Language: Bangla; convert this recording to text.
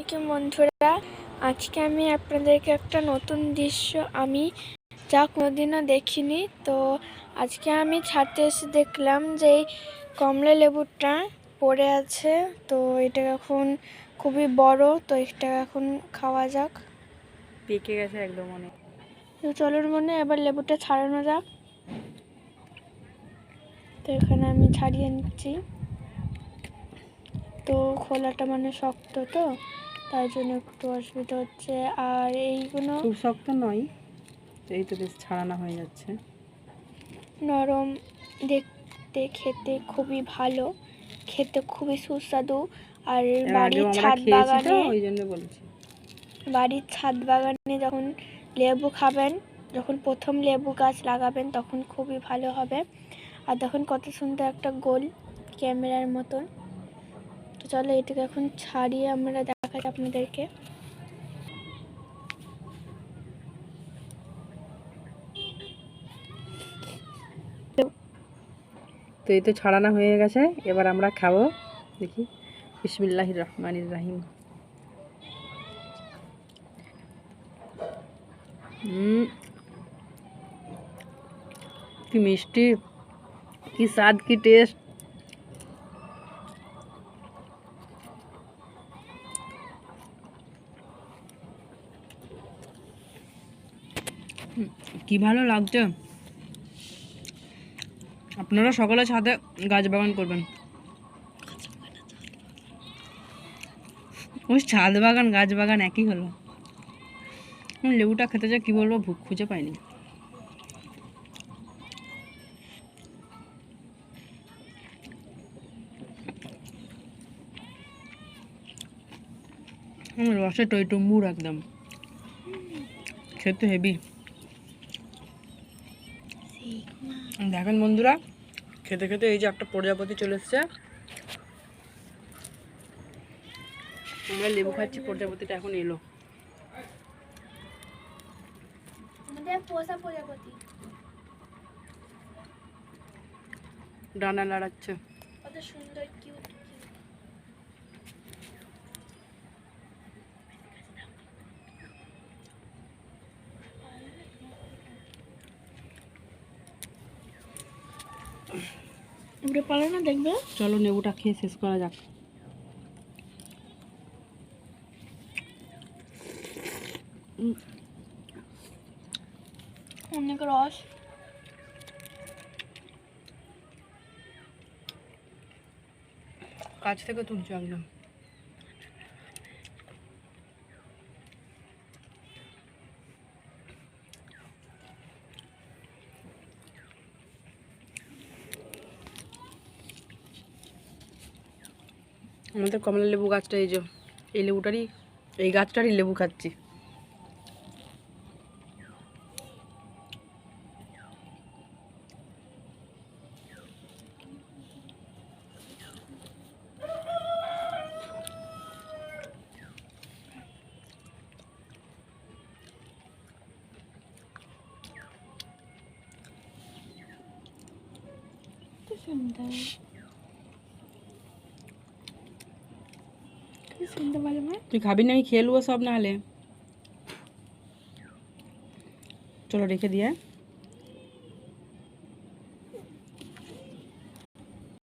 আলাইকুম বন্ধুরা, আজকে আমি আপনাদেরকে একটা নতুন দৃশ্য আমি যা কোনোদিনও দেখিনি। তো আজকে আমি ছাদে এসে দেখলাম যে এই কমলা লেবুটা পড়ে আছে। তো এটা এখন খুবই বড়, তো এটা এখন খাওয়া যাক। পেকে গেছে একদম অনেক। তো চলুন মনে এবার লেবুটা ছাড়ানো যাক। তো এখানে আমি ছাড়িয়ে নিচ্ছি। তো খোলাটা মানে শক্ত, তো তাই জন্য একটু অসুবিধা হচ্ছে। আর এইগুলো খুব শক্ত নয়, এই তো বেশ ছাড়ানো হয়ে যাচ্ছে। নরম, দেখতে খেতে খুবই ভালো, খেতে খুবই সুস্বাদু। আর বাড়ির ছাদ বাগানে ওই জন্য বলছি, বাড়ির ছাদ বাগানে যখন লেবু খাবেন, যখন প্রথম লেবু গাছ লাগাবেন তখন খুবই ভালো হবে। আর দেখুন কত সুন্দর একটা গোল ক্যামেরার মতন। তো চলো এটাকে এখন ছাড়িয়ে আমরা দেখাই আপনাদেরকে। তো এই তো ছাড়ানো হয়ে গেছে, এবার আমরা খাবো। দেখি, বিসমিল্লাহির রহমানির রহিম। কি মিষ্টি, কি স্বাদ, কি টেস্ট। কি ভালো লাগছে। আপনারা সকলে ছাদে গাছ বাগান করবেন। ওই ছাদ বাগান গাছ বাগান একই হলো। লেবুটা খেতে যা কি বলবো, ভুক খুঁজে পাইনি। রসে টইটুম্বুর একদম, খেতে হেভি। দেখেন বন্ধুরা, খেতে খেতে এই যে একটা প্রজাপতি চলে এসছে। আমরা লেবু খাচ্ছি, প্রজাপতিটা এখন এলো। ডানা লাড়াচ্ছে। কত সুন্দর কিউট। উড়ে পারে না, দেখবে। চলো লেবুটা খেয়ে শেষ করা যাক। অনেক রস। কাছ থেকে তুলছো একদম। আমাদের কমলা লেবু গাছটা এই যে, এই লেবুটারই, এই গাছটারই লেবু খাচ্ছি। সুন্দর, কি সুন্দর বলে মা। তুই খাবি না? আমি খেয়ে নেবো সব, না হলে। চলো রেখে দিয়ে।